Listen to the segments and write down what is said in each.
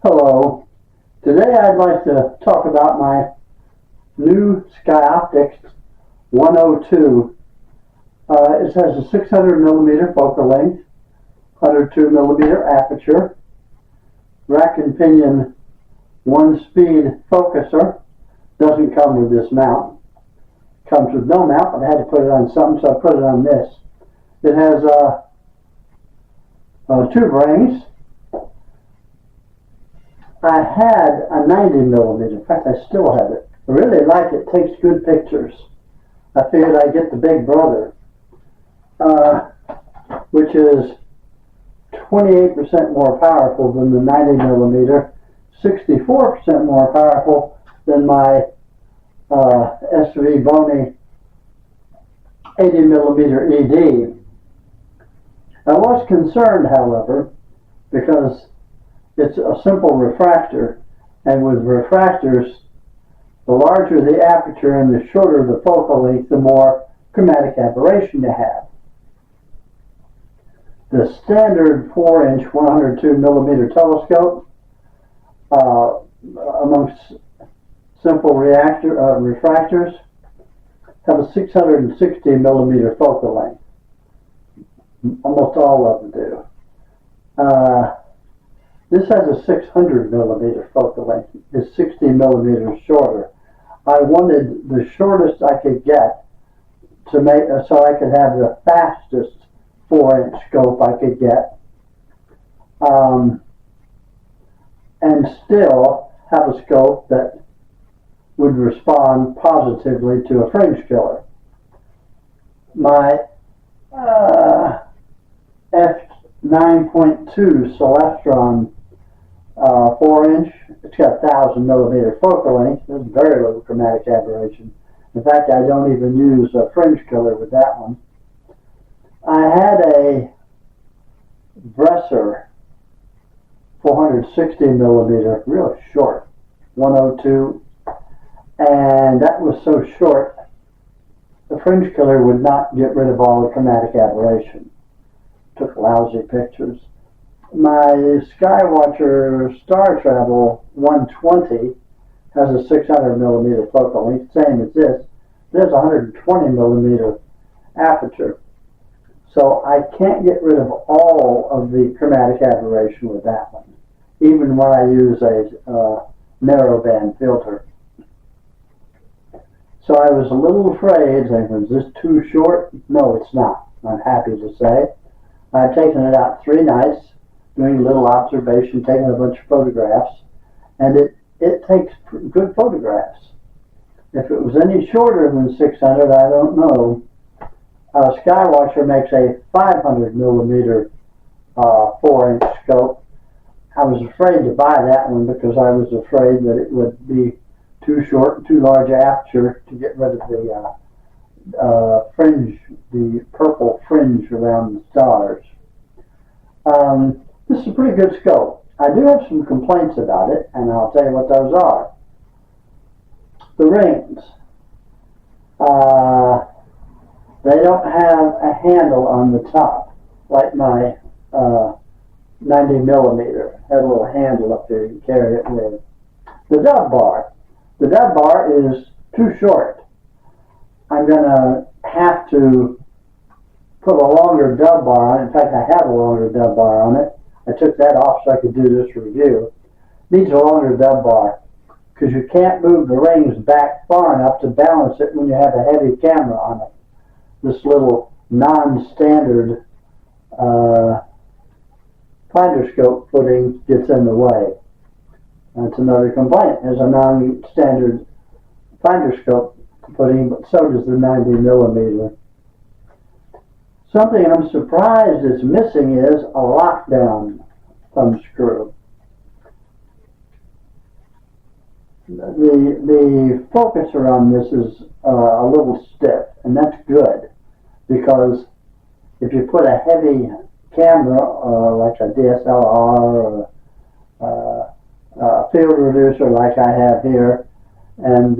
Hello. Today I'd like to talk about my new Skyoptikst 102. It has a 600mm focal length, 102mm aperture, rack and pinion 1-speed focuser. Doesn't come with this mount. Comes with no mount, but I had to put it on something, so I put it on this. It has two rings. I had a 90mm. In fact, I still have it. I really like it. It takes good pictures. I figured I'd get the big brother, which is 28% more powerful than the 90mm, 64% more powerful than my SV Bony 80mm ED. I was concerned, however, because it's a simple refractor, and with refractors, the larger the aperture and the shorter the focal length, the more chromatic aberration you have. The standard 4-inch 102mm telescope, amongst simple refractors, have a 660mm focal length. Almost all of them do. This has a 600mm focal length. It's 60mm shorter. I wanted the shortest I could get to make so I could have the fastest 4-inch scope I could get, and still have a scope that would respond positively to a fringe killer. My f9.2 Celestron 4-inch, it's got 1000mm focal length. There's very little chromatic aberration. In fact, I don't even use a fringe killer with that one. I had a Bresser 460mm, real short, 102, and that was so short, the fringe killer would not get rid of all the chromatic aberration. Took lousy pictures. My Skywatcher Star Travel 120 has a 600mm focal length, same as this. It has a 120mm aperture. So I can't get rid of all of the chromatic aberration with that one, even when I use a narrowband filter. So I was a little afraid, saying, was this too short? No, it's not, I'm happy to say. I've taken it out 3 nights, doing a little observation, taking a bunch of photographs, and it takes good photographs. If it was any shorter than 600, I don't know. Skywatcher makes a 500mm 4-inch scope. I was afraid to buy that one because I was afraid that it would be too short and too large aperture to get rid of the fringe, the purple fringe around the stars. This is a pretty good scope. I do have some complaints about it, and I'll tell you what those are. The rings. They don't have a handle on the top, like my 90mm. Had a little handle up there you can carry it with. The dub bar. The dub bar is too short. I'm going to have to put a longer dub bar on it. In fact, I have a longer dub bar on it. I took that off so I could do this review. Needs a longer dub bar because you can't move the rings back far enough to balance it when you have a heavy camera on it. This little non-standard finder scope footing gets in the way. That's another complaint. There's a non-standard finder scope footing, but so does the 90mm. Something I'm surprised is missing is a lockdown thumb screw. The focuser on this is a little stiff, and that's good because if you put a heavy camera like a DSLR or a field reducer like I have here, and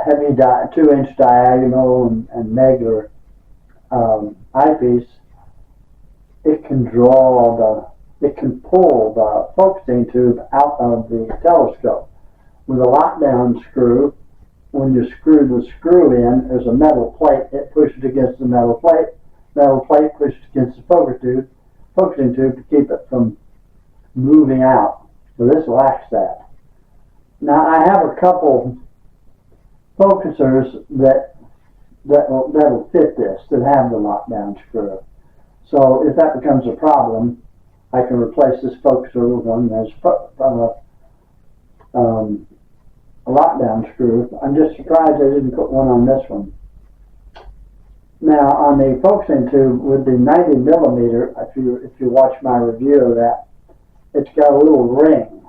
heavy 2-inch diagonal and Megler eyepiece, it can draw it can pull the focusing tube out of the telescope. With a lockdown screw, when you screw the screw in, there's a metal plate. It pushes against the metal plate. Metal plate pushes against the focusing tube to keep it from moving out. So this lacks that. Now I have a couple focusers that'll fit this, that have the lockdown screw. So if that becomes a problem, I can replace this focuser with one that's a lockdown screw. I'm just surprised I didn't put one on this one. Now on the focusing tube with the 90mm, if you watch my review of that, it's got a little ring.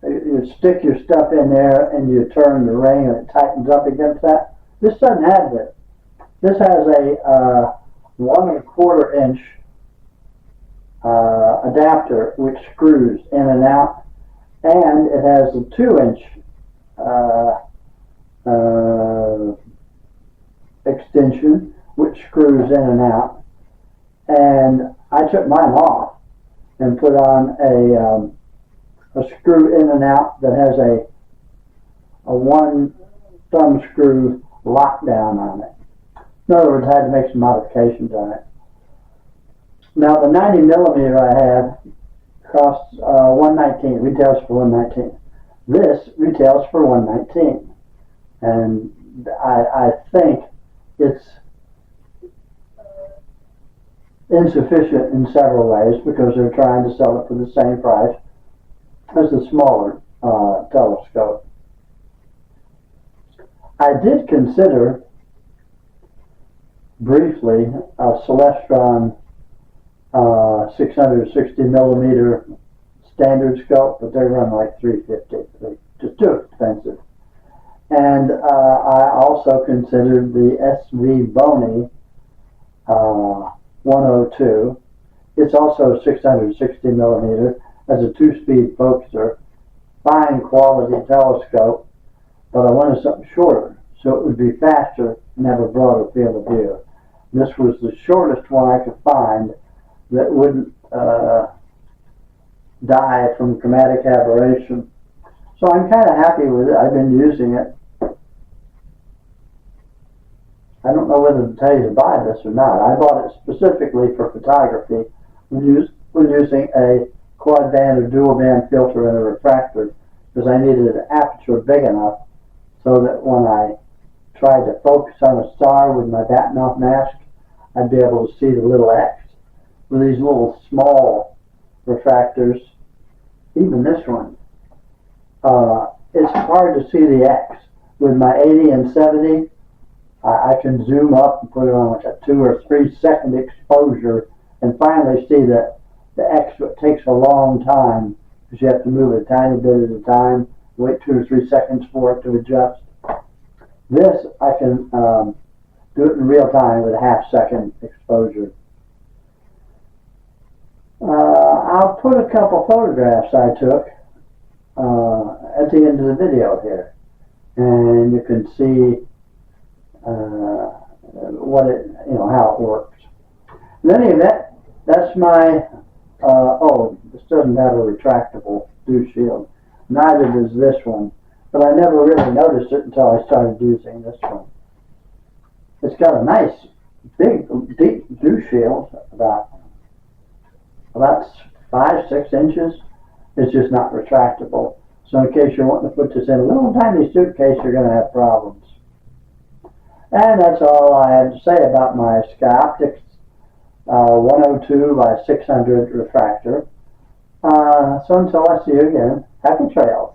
You stick your stuff in there and you turn the ring and it tightens up against that. This doesn't have this. This has a 1 1/4 inch adapter which screws in and out, and it has a 2 inch extension which screws in and out. And I took mine off and put on a screw in and out that has a 1 thumb screw lockdown on it. In other words, I had to make some modifications on it. Now the 90mm I have costs $119, retails for $119. This retails for $119, and I think it's insufficient in several ways because they're trying to sell it for the same price as the smaller telescope. I did consider briefly a Celestron 660mm standard scope, but they run like $350. They're just too expensive. And I also considered the SV Bony 102. It's also 660mm, as a 2-speed focuser, fine quality telescope, but I wanted something shorter so it would be faster and have a broader field of view. This was the shortest one I could find that wouldn't die from chromatic aberration. So I'm kind of happy with it. I've been using it. I don't know whether to tell you to buy this or not. I bought it specifically for photography when using a quad band or dual band filter and a refractor, because I needed an aperture big enough so that when I tried to focus on a star with my Batinoff mask, I'd be able to see the little X. With these little small refractors, even this one, it's hard to see the X. With my 80 and 70, I can zoom up and put it on like a 2 or 3 second exposure and finally see that the X. It takes a long time because you have to move it a tiny bit at a time, wait 2 or 3 seconds for it to adjust. This I can do it in real time with a half-second exposure. I'll put a couple photographs I took at the end of the video here, and you can see what it, how it works. In any event, that's my. This doesn't have a retractable dew shield. Neither does this one, but I never really noticed it until I started using this one. It's got a nice, big, deep dew shield, about 5-6 inches. It's just not retractable. So in case you're wanting to put this in a little tiny suitcase, you're going to have problems. And that's all I have to say about my Skyoptikst 102 by 600 refractor. So until I see you again, happy trails.